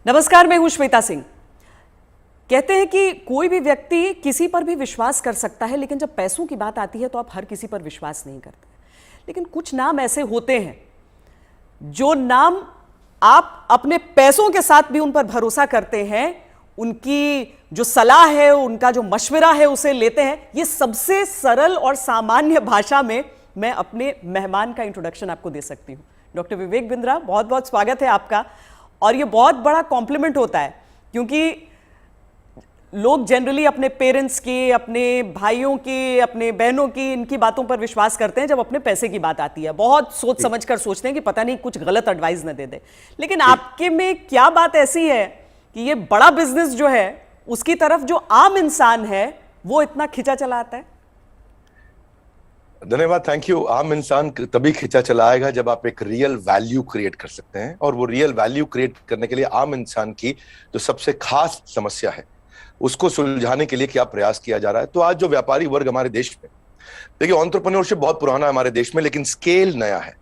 नमस्कार, मैं हूं श्वेता सिंह। कहते हैं कि कोई भी व्यक्ति किसी पर भी विश्वास कर सकता है, लेकिन जब पैसों की बात आती है तो आप हर किसी पर विश्वास नहीं करते। लेकिन कुछ नाम ऐसे होते हैं जो नाम आप अपने पैसों के साथ भी उन पर भरोसा करते हैं, उनकी जो सलाह है, उनका जो मशवरा है उसे लेते हैं। ये सबसे सरल और सामान्य भाषा में मैं अपने मेहमान का इंट्रोडक्शन आपको दे सकती हूँ। डॉक्टर विवेक बिंद्रा, बहुत बहुत स्वागत है आपका। और ये बहुत बड़ा कॉम्प्लीमेंट होता है क्योंकि लोग जनरली अपने पेरेंट्स की, अपने भाइयों की, अपने बहनों की, इनकी बातों पर विश्वास करते हैं जब अपने पैसे की बात आती है। बहुत सोच समझ कर सोचते हैं कि पता नहीं कुछ गलत एडवाइस न दे दे। लेकिन आपके में क्या बात ऐसी है कि ये बड़ा बिजनेस जो है उसकी तरफ जो आम इंसान है वो इतना खिंचा चला आता है? धन्यवाद, थैंक यू। आम इंसान तभी खिंचा चला आएगा जब आप एक रियल वैल्यू क्रिएट कर सकते हैं, और वो रियल वैल्यू क्रिएट करने के लिए आम इंसान की जो सबसे खास समस्या है उसको सुलझाने के लिए क्या प्रयास किया जा रहा है। तो आज जो व्यापारी वर्ग हमारे देश में, देखिए, एंटरप्रेन्योरशिप बहुत पुराना है हमारे देश में, लेकिन स्केल नया है।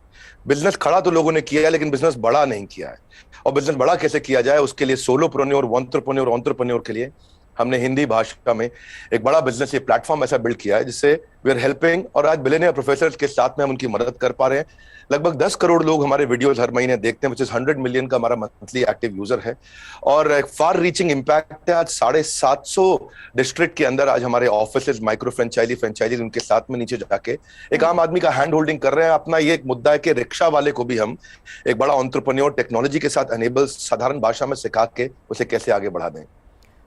बिजनेस खड़ा तो लोगों ने किया है, लेकिन बिजनेस बड़ा नहीं किया है। और बिजनेस बड़ा कैसे किया जाए, उसके लिए सोलोप्रेन्योर, एंटरप्रेन्योर के लिए हमने हिंदी भाषा में एक बड़ा बिजनेस, ये प्लेटफॉर्म ऐसा बिल्ड किया है जिससे वी आर हेल्पिंग, और आज बिलियनियर प्रोफेसर के साथ में हम उनकी मदद कर पा रहे हैं। लगभग 10 करोड़ लोग हमारे वीडियोस हर महीने देखते हैं, विच इज 100 मिलियन का हमारा मंथली एक्टिव यूजर है, और एक फार रीचिंग इम्पैक्ट है। आज 750 डिस्ट्रिक्ट के अंदर आज हमारे ऑफिस, माइक्रो फ्रेंचाइजी उनके साथ में नीचे जाके एक आम आदमी का हैंड होल्डिंग कर रहे हैं। अपना ये एक मुद्दा है कि रिक्शा वाले को भी हम एक बड़ा एंटरप्रेन्योर टेक्नोलॉजी के साथ एनेबल, साधारण भाषा में सिखा के उसे कैसे आगे बढ़ा दें।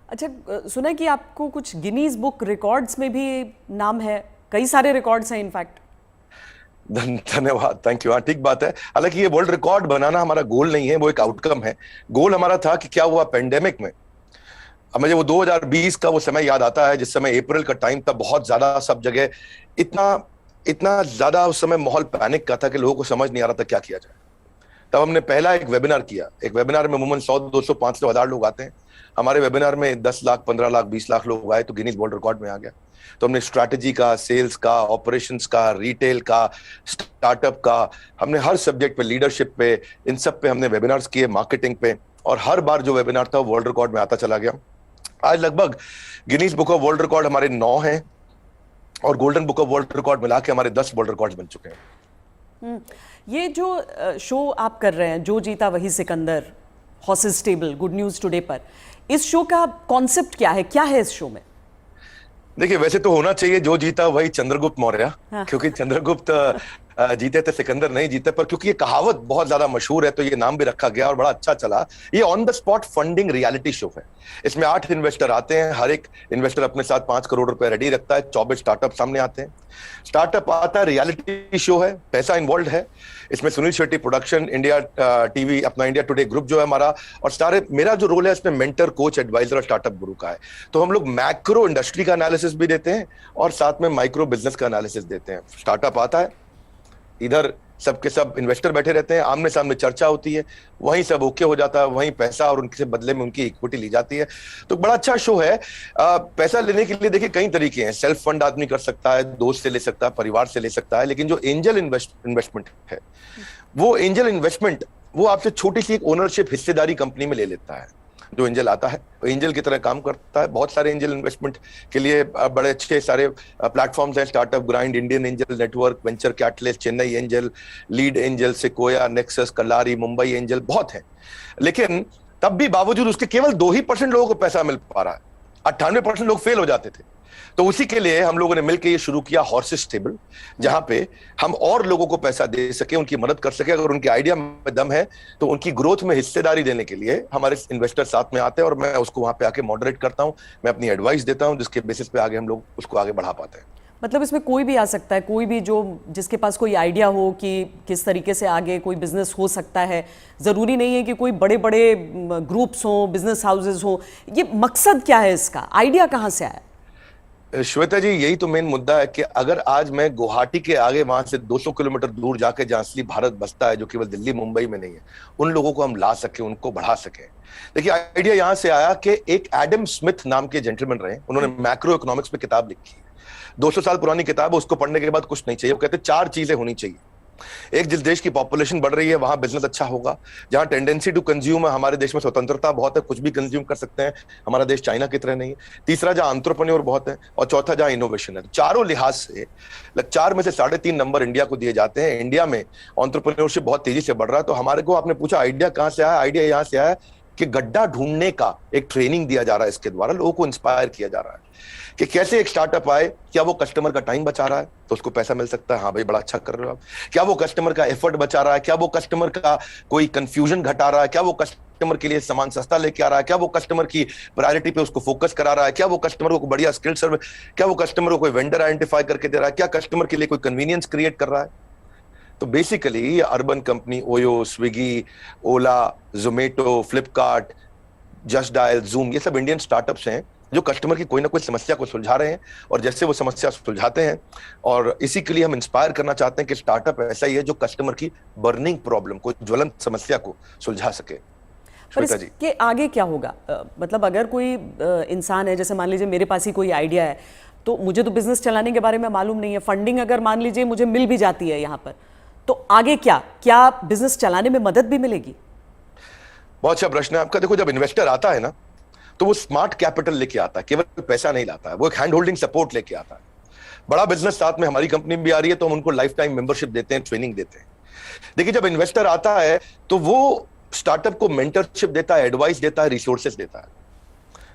अच्छा, सुना है कि आपको कुछ गिनीज बुक रिकॉर्ड्स में भी नाम है, कई सारे रिकॉर्ड्स हैं इनफैक्ट। धन्यवाद, थैंक यू। हाँ, ठीक बात है। हालांकि ये वर्ल्ड रिकॉर्ड बनाना हमारा गोल नहीं है, वो एक आउटकम है। गोल हमारा था कि क्या हुआ पेंडेमिक में। अब मुझे वो 2020 का वो समय याद आता है जिस समय अप्रैल का टाइम था, बहुत ज्यादा सब जगह इतना इतना ज्यादा उस समय माहौल पैनिक का था कि लोगों को समझ नहीं आ रहा था क्या किया जाए। तब हमने पहला एक वेबिनार किया। एक वेबिनार में अमूमन 100, 200, 500, 1000 लोग आते हैं। हमारे वेबिनार में 10 लाख, 15 लाख, 20 लाख लोग आए तो गिनीज वर्ल्ड रिकॉर्ड में आ गया। तो हमने स्ट्रैटेजी का, सेल्स का, ऑपरेशंस का, रिटेल का, स्टार्टअप का, हमने हर सब्जेक्ट पे, लीडरशिप पे, इन सब पे हमने वेबिनार्स किए, मार्केटिंग पे, और हर बार जो वेबिनार था वर्ल्ड रिकॉर्ड में आता चला गया। आज लगभग Guinness book of world record हमारे 9 हैं, और golden book of world record मिला के हमारे 10 वर्ल्ड रिकॉर्ड बन चुके हैं। ये जो शो आप कर रहे हैं, जो जीता वही Sikandar, horses table, good news today पर, इस शो का कॉन्सेप्ट क्या है, क्या है इस शो में? देखिए, वैसे तो होना चाहिए जो जीता वही चंद्रगुप्त मौर्य। हाँ। क्योंकि चंद्रगुप्त जीते थे, सिकंदर नहीं जीते, पर क्योंकि ये कहावत बहुत ज्यादा मशहूर है तो ये नाम भी रखा गया और बड़ा अच्छा चला। ये on the spot funding reality show है। इसमें 8 इन्वेस्टर आते हैं, हर एक इन्वेस्टर अपने साथ 5 करोड़ रुपए रेडी रखता है। 24 स्टार्टअप सामने आते हैं। स्टार्टअप आता है, रियलिटी शो है, पैसा इन्वॉल्व है। इसमें Sunil Shetty production, India TV, अपना इंडिया टुडे ग्रुप जो है हमारा, और सारे, मेरा जो रोल है इसमें मेंटर, कोच, एडवाइजर और स्टार्टअप गुरु का है। तो हम लोग मैक्रो इंडस्ट्री का एनालिसिस भी देते हैं और साथ में माइक्रो बिजनेस का एनालिसिस देते हैं। स्टार्टअप आता है, इधर सबके सब इन्वेस्टर बैठे रहते हैं, आमने सामने चर्चा होती है, वहीं सब ओके हो जाता है, वहीं पैसा और उनके बदले में उनकी इक्विटी ली जाती है। तो बड़ा अच्छा शो है। पैसा लेने के लिए देखिए कई तरीके हैं। सेल्फ फंड आदमी कर सकता है, दोस्त से ले सकता है, परिवार से ले सकता है, लेकिन जो एंजल इन्वेस्टमेंट है, वो एंजल इन्वेस्टमेंट वो आपसे छोटी सी एक ओनरशिप, हिस्सेदारी कंपनी में ले लेता है। जो एंजल आता है वो एंजल की तरह काम करता है। बहुत सारे एंजल इन्वेस्टमेंट के लिए बड़े अच्छे सारे प्लेटफॉर्म्स हैं। Startup Grind, Indian Angel Network, Venture Catalyst, Chennai Angel, Lead Angel, Sequoia, Nexus, Kalaari, Mumbai Angel, बहुत हैं। लेकिन तब भी बावजूद उसके केवल 2% लोगों को पैसा मिल पा रहा है। 98% लोग फेल हो जाते थे। तो उसी के लिए हम लोगों ने मिलकर ये शुरू किया हॉर्सेस टेबल, जहां पे हम और लोगों को पैसा दे सके, उनकी मदद कर सके। अगर उनके आइडिया में दम है तो उनकी ग्रोथ में हिस्सेदारी देने के लिए हमारे इन्वेस्टर साथ में आते हैं, और मैं उसको वहां पे आके मॉडरेट करता हूं, मैं अपनी एडवाइस देता हूं, जिसके बेसिस पे आगे हम लोग उसको आगे बढ़ा पाते हैं। मतलब इसमें कोई भी आ सकता है, कोई भी जो जिसके पास कोई आइडिया हो कि किस तरीके से आगे कोई बिजनेस हो सकता है। ज़रूरी नहीं है कि कोई बड़े बड़े ग्रुप्स हों, बिजनेस हाउसेज हों। ये मकसद क्या है इसका, आइडिया कहाँ से आया? श्वेता जी, यही तो मेन मुद्दा है कि अगर आज मैं गुवाहाटी के आगे वहां से 200 किलोमीटर दूर जाके, जहां असली भारत बसता है, जो केवल दिल्ली मुंबई में नहीं है, उन लोगों को हम ला सके, उनको बढ़ा सके। देखिए, आइडिया यहां से आया कि एक एडम स्मिथ नाम के जेंटलमैन रहे, उन्होंने मैक्रो इकोनॉमिक्स में किताब लिखी है। 200 साल पुरानी किताब है, उसको पढ़ने के बाद कुछ नहीं चाहिए। वो कहते 4 चीजें होनी चाहिए एक जिस देश की पॉपुलेशन बढ़ रही है वहां बिजनेस अच्छा होगा, जहां टेंडेंसी टू कंज्यूम है, हमारे देश में स्वतंत्रता बहुत है, कुछ भी कंज्यूम कर सकते हैं, हमारा देश चाइना की तरह नहीं है। तीसरा, जहां एंटरप्रेन्योर बहुत है, और चौथा जहां इनोवेशन है। चारों लिहाज से 4 में से 3.5 नंबर इंडिया को दिए जाते हैं। इंडिया में एंटरप्रेन्योरशिप बहुत तेजी से बढ़ रहा है। तो हमारे को, आपने पूछा आइडिया कहां से आया, आइडिया यहां से आया कि गड्ढा ढूंढने का एक ट्रेनिंग दिया जा रहा है, इसके द्वारा लोगों को इंस्पायर किया जा रहा है कि कैसे एक स्टार्टअप आए, क्या वो कस्टमर का टाइम बचा रहा है तो उसको पैसा मिल सकता है, हाँ भाई बड़ा अच्छा कर रहे हो आप, क्या वो कस्टमर का एफर्ट बचा रहा है, क्या वो कस्टमर का कोई कंफ्यूजन घटा रहा है, क्या वो कस्टमर के लिए सामान सस्ता लेके आ रहा है, क्या वो कस्टमर की प्रायोरिटी पे उसको फोकस करा रहा है, क्या वो कस्टमर को बढ़िया स्किल सर्विस, क्या वो कस्टमर को कोई वेंडर आइडेंटिफाई करके दे रहा है, क्या कस्टमर के लिए कोई कन्वीनियंस क्रिएट कर रहा है। तो basically Urban Company, Oyo, Swiggy, Ola, Zomato, Flipkart, Just Dial, Zoom, ये सब इंडियन स्टार्टअप्स हैं जो कस्टमर की कोई ना कोई समस्या को सुलझा रहे हैं, और जैसे वो समस्या सुलझाते हैं, और इसी के लिए हम इंस्पायर करना चाहते हैं कि स्टार्टअप ऐसा ही है जो कस्टमर की बर्निंग प्रॉब्लम को, ज्वलंत समस्या को सुलझा सके। पर इसके आगे क्या होगा? मतलब अगर कोई इंसान है, जैसे मान लीजिए मेरे पास ही कोई आइडिया है, तो मुझे तो बिजनेस चलाने के बारे में मालूम नहीं है, फंडिंग अगर मान लीजिए मुझे मिल भी जाती है यहाँ पर, तो आगे क्या बिजनेस चलाने में मदद भी मिलेगी? बहुत अच्छा प्रश्न है आपका। देखो, जब इन्वेस्टर आता है ना, तो वो स्मार्ट कैपिटल लेके आता है, केवल पैसा नहीं लाता है, वो एक हैंड होल्डिंग सपोर्ट लेके आता है। बड़ा बिजनेस साथ में, हमारी कंपनी भी आ रही है तो हम उनको लाइफ टाइम मेंबरशिप देते हैं, ट्रेनिंग देते हैं। देखिए, जब इन्वेस्टर आता है तो वो स्टार्टअप को मेंटरशिप देता है, एडवाइस देता है, रिसोर्सेज देता है।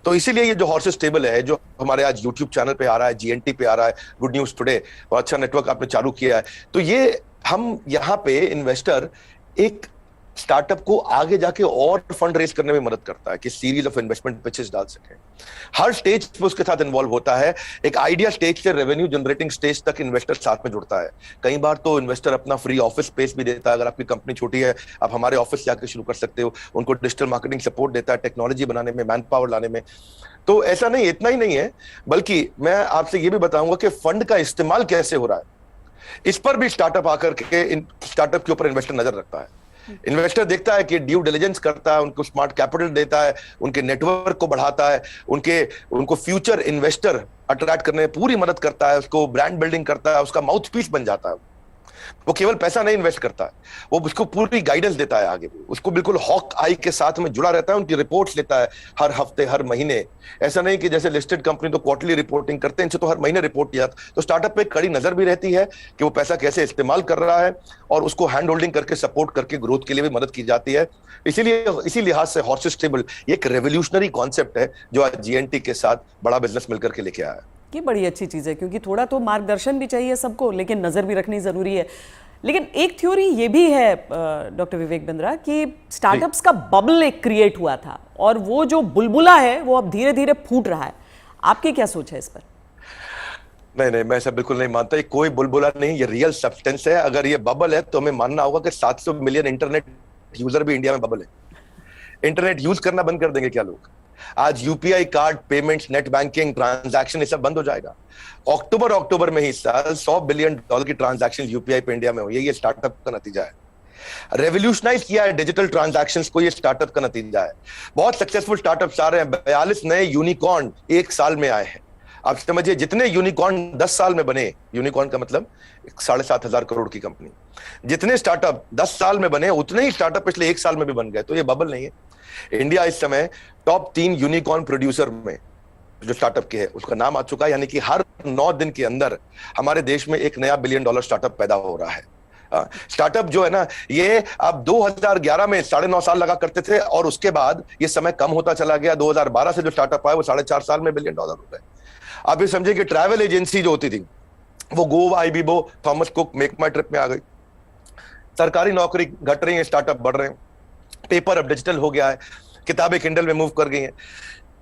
तो इसीलिए ये जो हॉर्सेस टेबल है, जो हमारे आज यूट्यूब चैनल पे आ रहा है, जीएनटी पे आ रहा है, गुड न्यूज टुडे, और अच्छा नेटवर्क आपने चालू किया है, तो ये हम यहाँ पे इन्वेस्टर एक स्टार्टअप को आगे जाके और फंड रेज करने में मदद करता है कि सीरीज ऑफ इन्वेस्टमेंट पिचेस डाल सके। हर स्टेज पे उसके साथ इन्वॉल्व होता है। एक आइडिया स्टेज से रेवेन्यू जनरेटिंग स्टेज तक इन्वेस्टर साथ में जुड़ता है। कई बार तो इन्वेस्टर अपना फ्री ऑफिस स्पेस भी देता है। अगर आपकी कंपनी छोटी है, आप हमारे ऑफिस जाकर शुरू कर सकते हो। उनको डिजिटल मार्केटिंग सपोर्ट देता है, टेक्नोलॉजी बनाने में, मैन पावर लाने में। तो ऐसा नहीं, इतना ही नहीं है, बल्कि मैं आपसे ये भी बताऊंगा कि फंड का इस्तेमाल कैसे हो रहा है, इस पर भी स्टार्टअप आकर के स्टार्टअप के ऊपर इन्वेस्टर नजर रखता है। इन्वेस्टर देखता है कि ड्यू डिलिजेंस करता है, उनको स्मार्ट कैपिटल देता है, उनके नेटवर्क को बढ़ाता है, उनको फ्यूचर इन्वेस्टर अट्रैक्ट करने में पूरी मदद करता है, उसको ब्रांड बिल्डिंग करता है, उसका माउथ पीस बन जाता है। वो केवल पैसा नहीं इन्वेस्ट करता है, वो उसको पूरी गाइडेंस देता है आगे, उसको बिल्कुल हॉक आई के साथ में जुड़ा रहता है, उनकी रिपोर्ट्स लेता है हर हफ्ते, हर महीने। ऐसा नहीं कि जैसे लिस्टेड कंपनी तो क्वार्टरली रिपोर्टिंग करते हैं, इनसे तो हर महीने रिपोर्ट किया। तो स्टार्टअप पे कड़ी नजर भी रहती है कि वो पैसा कैसे इस्तेमाल कर रहा है, और उसको हैंड होल्डिंग करके, सपोर्ट करके ग्रोथ के लिए भी मदद की जाती है। इसीलिए इसी लिहाज से हॉर्सेस टेबल एक रेवोल्यूशनरी कॉन्सेप्ट है जो आज जीएनटी के साथ बड़ा बिजनेस मिलकर के लेके आया है। ये बड़ी अच्छी चीज़ है, क्योंकि थोड़ा तो मार्गदर्शन भी चाहिए सबको, लेकिन नज़र भी रखनी ज़रूरी है। लेकिन एक थ्योरी ये भी है डॉक्टर विवेक बिंद्रा कि स्टार्टअप्स का बबल एक क्रिएट हुआ था, और वो जो बुलबुला है वो अब धीरे धीरे फूट रहा है। आपकी क्या सोच है इस पर? नहीं, मैं ऐसा बिल्कुल नहीं मानता। ये कोई बुलबुला नहीं, ये रियल सब्सटेंस है। अगर ये बबल है तो हमें मानना होगा कि 700 मिलियन इंटरनेट यूजर भी इंडिया में बबल है। इंटरनेट यूज करना बंद कर देंगे क्या लोग? आज UPI card payments, net banking, transaction, ये सब बंद हो जाएगा। अक्टूबर में ही साल $100 बिलियन की ट्रांजैक्शन यूपीआई पे इंडिया में हुई है। ये स्टार्टअप का नतीजा है। रेवोल्यूशनाइज किया है डिजिटल ट्रांजैक्शंस को, ये स्टार्टअप का नतीजा है। बहुत सक्सेसफुल स्टार्टअप्स आ रहे हैं। 42 नए यूनिकॉर्न 1 साल में आए हैं। आप समझिए, जितने यूनिकॉर्न 10 साल में बने, यूनिकॉर्न का मतलब 7,500 करोड़ की कंपनी, जितने स्टार्टअप 10 साल में बने, उतने ही स्टार्टअप पिछले 1 साल में भी बन गए। तो ये बबल नहीं है। इंडिया इस समय टॉप 3 यूनिकॉर्न प्रोड्यूसर में जो स्टार्टअप के है उसका नाम आ चुका है। यानी कि हर 9 दिन के अंदर हमारे देश में एक नया $1 बिलियन स्टार्टअप पैदा हो रहा है। स्टार्टअप जो है ना, ये आप 2011 में 9.5 साल लगा करते थे, और उसके बाद ये समय कम होता चला गया। 2012 से जो स्टार्टअप आया वो 4.5 साल में $1 बिलियन हो गए। आप ये समझिए कि ट्रैवल एजेंसी जो होती थी वो Goibibo, Thomas Cook, Make My Trip में आ गई। सरकारी नौकरी घट रही है, स्टार्टअप बढ़ रहे हैं। पेपर अब डिजिटल हो गया है, किताबें किंडल में मूव कर गई हैं,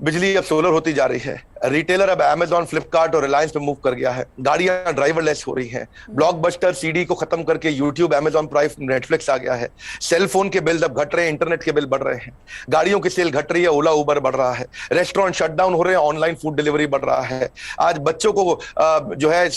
बिजली अब सोलर होती जा रही है, रिटेलर अब अमेजॉन, फ्लिपकार्ट और रिलायंस पे मूव कर गया है, गाड़ियां ड्राइवरलेस हो रही हैं, ब्लॉकबस्टर सीडी को खत्म करके यूट्यूब, अमेजॉन प्राइम, नेटफ्लिक्स आ गया है, सेल फोन के बिल अब घट रहे हैं, इंटरनेट के बिल बढ़ रहे हैं, गाड़ियों की सेल घट रही है, ओला उबर बढ़ रहा है, रेस्टोरेंट शटडाउन हो रहे हैं, ऑनलाइन फूड डिलीवरी बढ़ रहा है। आज बच्चों को जो है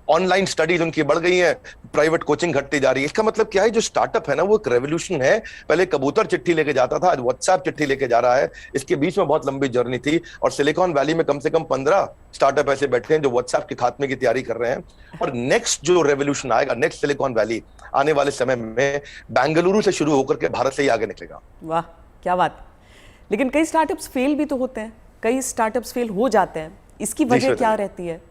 ऑनलाइन स्टडीज उनकी बढ़ गई है, प्राइवेट कोचिंग घटती जा रही है। इसका मतलब क्या है? जो स्टार्टअप है ना, वो एक रेवोल्यूशन है। पहले कबूतर चिट्ठी लेके जाता था, आज व्हाट्सएप चिट्ठी लेके जा रहा है। इसके बीच में बहुत लंबी जर्नी थी, और सिलिकॉन वैली में कम से से कम 15 स्टार्टअप ऐसे बैठे हैं जो व्हाट्सएप के खात्मे की तैयारी कर रहे हैं। और नेक्स्ट जो रेवोल्यूशन आएगा, नेक्स्ट सिलिकॉन वैली आने वाले समय में बेंगलुरु से शुरू होकर के भारत से ही आगे निकलेगा। वाह, क्या बात। लेकिन कई स्टार्टअप्स फेल भी तो होते हैं, कई स्टार्टअप्स फेल हो जाते हैं, इसकी वजह क्या रहती है?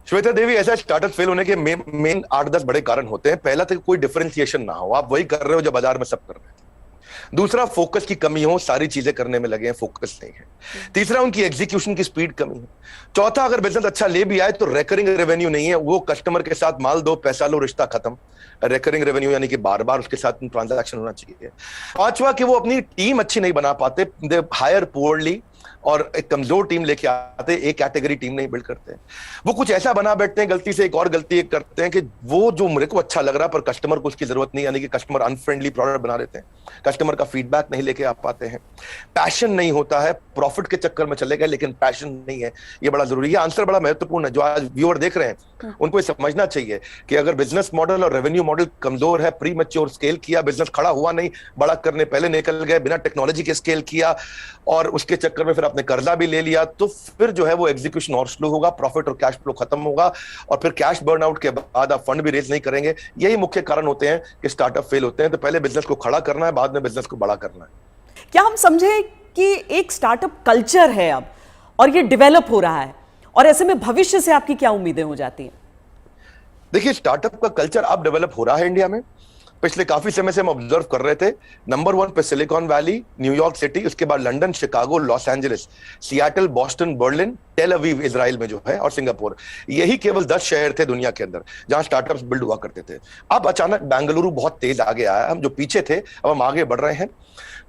श्वेता देवी, ऐसा स्टार्टअप फेल होने के मेन 8-10 बड़े कारण होते हैं। पहला तो कोई डिफरेंशिएशन ना हो, आप वही कर रहे हो जो बाजार में सब कर रहे हैं। दूसरा, फोकस की कमी हो, सारी चीजें करने में लगे हैं, फोकस नहीं है। तीसरा, उनकी एग्जीक्यूशन की स्पीड कमी है। चौथा, अगर बिजनेस अच्छा ले भी आए तो रेकरिंग रेवेन्यू नहीं है, वो कस्टमर के साथ माल दो, पैसा लो, रिश्ता खत्म। रेकरिंग रेवेन्यू यानी कि बार बार उसके साथ ट्रांजैक्शन होना चाहिए। पांचवा, कि वो अपनी टीम अच्छी नहीं बना पाते, दे हायर पुअरली, और एक कमजोर टीम लेके आते, एक कैटेगरी टीम नहीं बिल्ड करते। वो कुछ ऐसा बना बैठते हैं, गलती से एक और गलती करते हैं कि वो जो मेरे को अच्छा लग रहा है पर कस्टमर को उसकी जरूरत नहीं, यानी कि कस्टमर अनफ्रेंडली प्रोडक्ट बना देते हैं, कस्टमर का फीडबैक नहीं लेके आ पाते हैं। पैशन नहीं होता है, प्रॉफिट के चक्कर में चले गए लेकिन पैशन नहीं है। ये बड़ा जरूरी है, आंसर बड़ा महत्वपूर्ण है। जो आज व्यूअर देख रहे हैं उनको ये समझना चाहिए कि अगर बिजनेस मॉडल और रेवेन्यू मॉडल कमजोर है, प्री मैच्योर स्केल किया, बिजनेस खड़ा हुआ नहीं, बड़ा करने पहले निकल गए, बिना टेक्नोलॉजी के स्केल किया और उसके चक्कर में फिर आपने कर्जा भी ले लिया, तो फिर जो है वो एग्जीक्यूशन और स्लो होगा, प्रॉफिट और कैश फ्लो खत्म होगा, और फिर कैश बर्नआउट के बाद आप फंड भी रेज नहीं करेंगे। यही मुख्य कारण होते हैं कि स्टार्टअप फेल होते हैं। तो पहले बिजनेस को खड़ा करना है, बाद में बिजनेस को बड़ा करना है। क्या हम समझे कि एक स्टार्टअप कल्चर है अब और ये डेवलप हो रहा है, और ऐसे में भविष्य से आपकी क्या उम्मीदें हो जाती हैं? देखिए, स्टार्टअप का कल्चर अब डेवलप हो रहा है इंडिया में। पिछले काफी समय से हम ऑब्जर्व कर रहे थे, नंबर 1 पे सिलिकॉन वैली, न्यूयॉर्क सिटी, उसके बाद London, Chicago, Los Angeles, Seattle, Boston, Berlin, Tel Aviv Israel में जो है, और सिंगापुर। यही केवल 10 शहर थे दुनिया के अंदर जहां स्टार्टअप्स बिल्ड हुआ करते थे। अब अचानक बेंगलुरु बहुत तेज आगे आया। हम जो पीछे थे अब हम आगे बढ़ रहे हैं।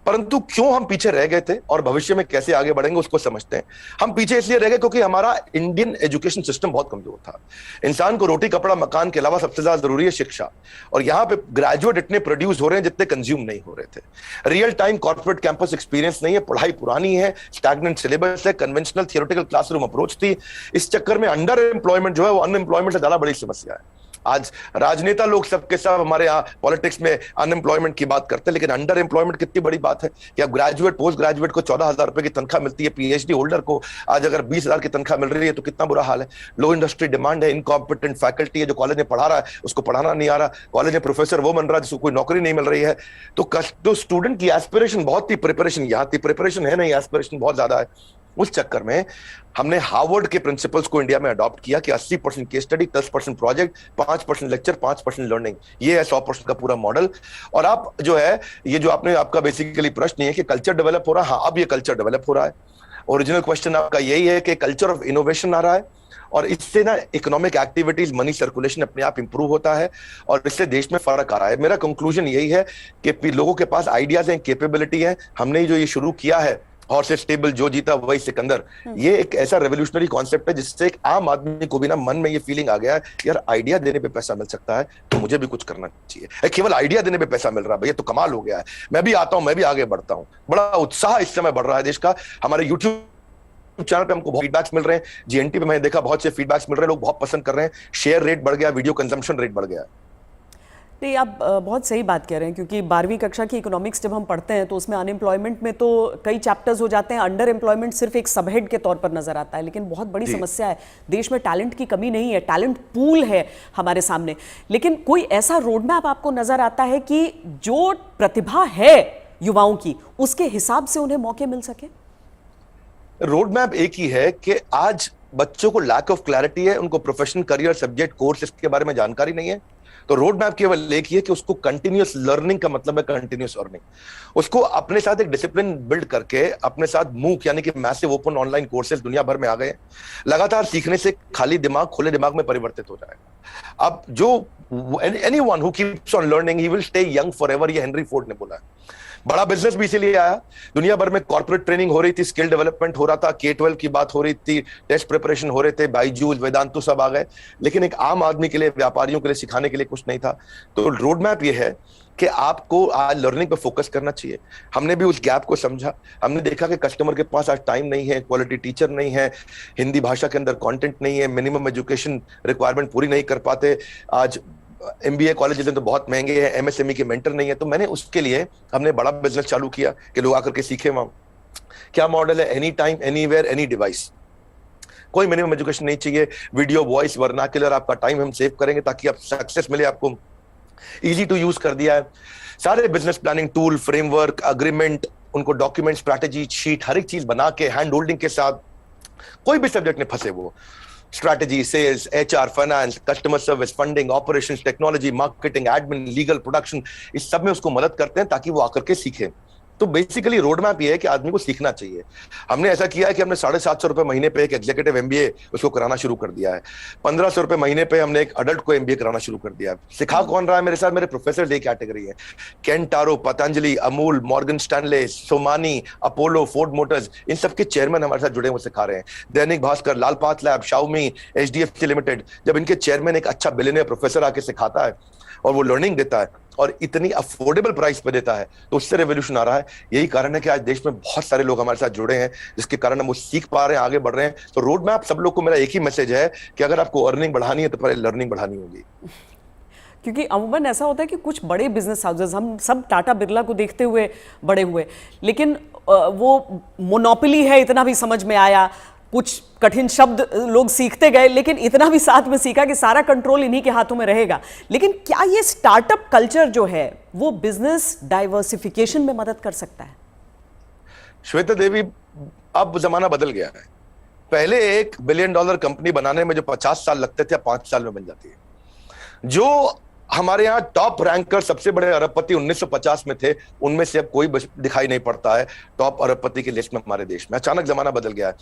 परंतु क्यों हम पीछे रह गए थे और भविष्य में कैसे आगे बढ़ेंगे उसको समझते हैं। हम पीछे इसलिए रह गए क्योंकि हमारा इंडियन एजुकेशन सिस्टम बहुत कमजोर था। इंसान को रोटी कपड़ा मकान के अलावा सबसे ज्यादा जरूरी है शिक्षा, और यहाँ पे ग्रेजुएट इतने प्रोड्यूस हो रहे हैं जितने कंज्यूम नहीं हो रहे थे। Real time corporate campus experience नहीं है, पढ़ाई पुरानी है, स्टैग्नेंट सिलेबस है, कन्वेंशनल थियोरेटिकल क्लासरूम अप्रोच थी। इस चक्कर में अंडर एम्प्लॉयमेंट जो है वो अनएम्प्लॉयमेंट से ज्यादा बड़ी समस्या है। आज राजनेता लोग सबके सब हमारे यहाँ पॉलिटिक्स में अनएम्प्लॉयमेंट की बात करते हैं, लेकिन अंडर एम्प्लॉयमेंट कितनी बड़ी बात है कि अब ग्रेजुएट पोस्ट ग्रेजुएट को 14,000 रुपए की तनख्वाह मिलती है, पीएचडी होल्डर को आज अगर 20,000 की तनख्वाह मिल रही है तो कितना बुरा हाल है। लो इंडस्ट्री डिमांड है, इनकॉम्पिटेंट फैकल्टी है, जो कॉलेज में पढ़ा रहा है उसको पढ़ाना नहीं आ रहा, कॉलेज में प्रोफेसर वो बन रहा है जिसको कोई नौकरी नहीं मिल रही है। तो स्टूडेंट की एस्पिरेशन बहुत थी, प्रिपरेशन यहाँ थी, प्रिपरेशन है नहीं, एस्पिरेशन बहुत ज्यादा है। उस चक्कर में हमने हार्वर्ड के प्रिंसिपल्स को इंडिया में अडॉप्ट किया कि 80% case study, 10% project, 5% lecture, 5% learning. ये है 100% का पूरा मॉडल। और आप जो है, ये जो आपका बेसिकली प्रश्न है कि कल्चर डेवलप हो रहा है। हाँ, अब ये कल्चर डेवलप हो रहा है। ओरिजिनल क्वेश्चन आपका यही है कि कल्चर ऑफ इनोवेशन आ रहा है, और इससे ना इकोनॉमिक एक्टिविटीज, मनी सर्कुलेशन अपने आप इंप्रूव होता है, और इससे देश में फर्क आ रहा है। मेरा कंक्लूजन यही है कि लोगों के पास आइडियाज हैं, कैपेबिलिटी है। हमने जो ये शुरू किया है, हॉर्सेस टेबल, जो जीता वही सिकंदर, ये एक ऐसा रेवोल्यूशनरी कॉन्सेप्ट है जिससे एक आम आदमी को भी ना मन में ये फीलिंग आ गया है, यार आइडिया देने पे पैसा मिल सकता है तो मुझे भी कुछ करना चाहिए। केवल आइडिया देने पे पैसा मिल रहा है, भैया तो कमाल हो गया है, मैं भी आता हूं, मैं भी आगे बढ़ता हूं। बड़ा उत्साह इस समय बढ़ रहा है देश का। हमारे यूट्यूब चैनल पे हमको फीडबैक्स मिल रहे हैं, जीएनटी पे मैंने देखा बहुत से फीडबैक्स मिल रहे हैं, लोग बहुत पसंद कर रहे हैं, शेयर रेट बढ़ गया, वीडियो कंजम्पशन रेट बढ़ गया। नहीं, आप बहुत सही बात कह रहे हैं, क्योंकि 12वीं कक्षा की इकोनॉमिक्स जब हम पढ़ते हैं तो उसमें अनएम्प्लॉयमेंट में तो कई चैप्टर्स हो जाते हैं, अंडर एम्प्लॉयमेंट सिर्फ एक सबहेड के तौर पर नजर आता है। लेकिन बहुत बड़ी समस्या है, देश में टैलेंट की कमी नहीं है, टैलेंट पूल है हमारे सामने। लेकिन कोई ऐसा रोड मैप आपको नजर आता है कि जो प्रतिभा है युवाओं की, उसके हिसाब से उन्हें मौके मिल सके? रोड मैप एक ही है कि आज बच्चों को लैक ऑफ क्लैरिटी है, उनको प्रोफेशनल करियर सब्जेक्ट कोर्स इसके बारे में जानकारी नहीं है। तो रोड मैप केवल एक ही है कि उसको कंटिन्यूअस लर्निंग का मतलब है कंटिन्यूअस अर्निंग। उसको अपने साथ एक डिसिप्लिन बिल्ड करके अपने साथ मूक यानी कि मैसिव ओपन ऑनलाइन कोर्सेज दुनिया भर में आ गए। लगातार सीखने से खाली दिमाग खुले दिमाग में परिवर्तित हो जाएगा। अब जो anyone who keeps on learning he will stay young forever, ये हेनरी फोर्ड ने बोला है। बड़ा बिजनेस भी इसीलिए आया। दुनिया भर में कॉर्पोरेट ट्रेनिंग हो रही थी, स्किल डेवलपमेंट हो रहा था, K-12 की बात हो रही थी, टेस्ट प्रिपरेशन हो रहे थे, बायजूस, वेदांतु सब आ गए, लेकिन एक आम आदमी के लिए, व्यापारियों के लिए सिखाने के लिए कुछ नहीं था। तो रोड मैप ये है कि आपको आज लर्निंग पे फोकस करना चाहिए। हमने भी उस गैप को समझा। हमने देखा कि कस्टमर के पास आज टाइम नहीं है, क्वालिटी टीचर नहीं है, हिंदी भाषा के अंदर कंटेंट नहीं है, मिनिमम एजुकेशन रिक्वायरमेंट पूरी नहीं कर पाते। आज MBA कॉलेजेस तो बहुत महंगे हैं, MSME के मेंटर नहीं है। तो मैंने उसके लिए हमने बड़ा बिजनेस चालू किया कि लोग आकर के सीखे। वहां क्या मॉडल है, any time anywhere any device. कोई मिनिमम एजुकेशन नहीं चाहिए, वीडियो, वॉइस, वर्नाक्युलर, आपका टाइम हम सेव करेंगे ताकि आप सक्सेस मिले आपको, इजी टू यूज कर दिया है। सारे business planning tool, framework, agreement, उनको डॉक्यूमेंट, स्ट्रैटेजी शीट, हर एक चीज बना के हैंड होल्डिंग के साथ, कोई भी सब्जेक्ट में फंसे वो, strategy, sales, HR, finance, customer service, funding, operations, technology, marketing, admin, legal, production, इस सब में उसको मदद करते हैं ताकि वो आकर के सीखे। तो बेसिकली रोड मैप ये है कि आदमी को सीखना चाहिए। हमने ऐसा किया है कि हमने 750 रुपए महीने पे एक एग्जीक्यूटिव एमबीए उसको कराना शुरू कर दिया है। 1500 रुपए महीने पे हमने एक अडल्ट को एमबीए कराना शुरू कर दिया है। सिखा कौन रहा है मेरे साथ? मेरे प्रोफेसर एक कैटेगरी है, Kent RO, Patanjali, Amul, Morgan Stanley, Somany, Apollo, Ford Motors, इन सबके चेयरमैन हमारे साथ जुड़े हुए सिखा रहे हैं। Dainik Bhaskar, Lal Path lab, Xiaomi, HDFC limited, जब इनके चेयरमैन एक अच्छा बिलियनियर प्रोफेसर आके सिखाता है और वो लर्निंग देता है और इतनी अफोर्डेबल प्राइस पे देता है, तो उससे रेवोल्यूशन आ रहा है। यही कारण है कि आज देश में बहुत सारे लोग हमारे साथ जुड़े हैं, जिसके कारण हम वो सीख पा रहे हैं, आगे बढ़ रहे हैं। तो रोड मैप सब लोग को मेरा एक ही मैसेज है कि अगर आपको अर्निंग बढ़ानी है तो पहले लर्निंग बढ़ानी होगी। क्योंकि अमूमन ऐसा होता है कि कुछ बड़े बिजनेस हाउसेस, हम सब टाटा बिरला को देखते हुए बड़े हुए, लेकिन वो मोनोपोली है इतना भी समझ में आया, कुछ कठिन शब्द लोग सीखते गए, लेकिन इतना भी साथ में सीखा कि सारा कंट्रोल इन्हीं के हाथों में रहेगा। लेकिन क्या ये स्टार्टअप कल्चर जो है वो बिजनेस डाइवर्सिफिकेशन में मदद कर सकता है? श्वेता देवी, अब जमाना बदल गया है। पहले $1 बिलियन कंपनी बनाने में जो 50 साल लगते थे, 5 साल में बन जाती है। जो हमारे यहाँ टॉप रैंकर सबसे बड़े अरबपति 1950 में थे, उनमें से अब कोई दिखाई नहीं पड़ता है टॉप अरबपति की लिस्ट में हमारे देश में। अचानक जमाना बदल गया है।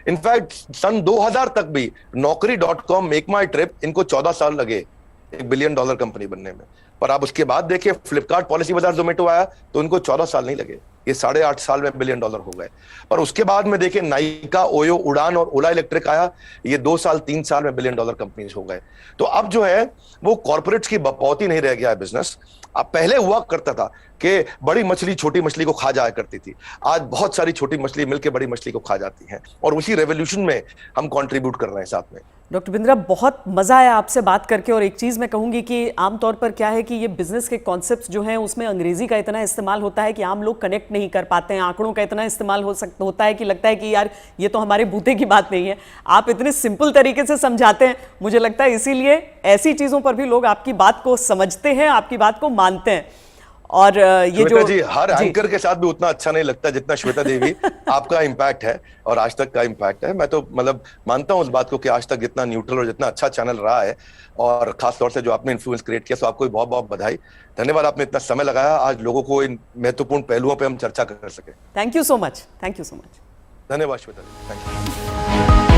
इनफैक्ट सन 2000 तक भी नौकरी.com, मेक माई ट्रिप, इनको 14 साल लगे $1 बिलियन कंपनी बनने में। पर आप उसके बाद देखिए, फ्लिपकार्ट, पॉलिसी बाजार, जोमेटो आया तो उनको 14 साल नहीं लगे, ये 8.5 साल में $1 बिलियन हो गए। पर उसके बाद में देखिए, नाइका, ओयो, उड़ान और ओला इलेक्ट्रिक आया, ये 2 साल 3 साल में $1 बिलियन कंपनीज हो गए। तो अब जो है वो कॉर्पोरेट्स की बपौती नहीं रह गया है बिजनेस। अब पहले हुआ करता था कि बड़ी मछली छोटी मछली को खा जाया करती थी, आज बहुत सारी छोटी मछली मिलकर बड़ी मछली को खा जाती हैं, और उसी रेवोल्यूशन में हम कंट्रीब्यूट कर रहे हैं साथ में। डॉक्टर बिंद्रा, बहुत मज़ा आया आपसे बात करके। और एक चीज़ मैं कहूँगी कि आमतौर पर क्या है कि ये बिजनेस के कॉन्सेप्ट्स जो हैं उसमें अंग्रेजी का इतना इस्तेमाल होता है कि आम लोग कनेक्ट नहीं कर पाते हैं, आंकड़ों का इतना इस्तेमाल होता है कि लगता है कि यार ये तो हमारे बूते की बात नहीं है। आप इतने सिंपल तरीके से समझाते हैं, मुझे लगता है इसीलिए ऐसी चीज़ों पर भी लोग आपकी बात को समझते हैं, आपकी बात को मानते हैं। और ये जो जी, हर एंकर के साथ भी उतना अच्छा नहीं लगता जितना श्वेता देवी आपका इम्पैक्ट है और आज तक का इम्पैक्ट है। मैं तो मतलब मानता हूं उस बात को कि आज तक जितना न्यूट्रल और जितना अच्छा चैनल रहा है, और खास तौर से जो आपने इन्फ्लुएंस क्रिएट किया, तो आपको बहुत बहुत बधाई, धन्यवाद। आपने इतना समय लगाया आज लोगों को इन महत्वपूर्ण पहलुओं पर हम चर्चा कर सके। Thank you so much, thank you so much. धन्यवाद श्वेता देवी, थैंक यू।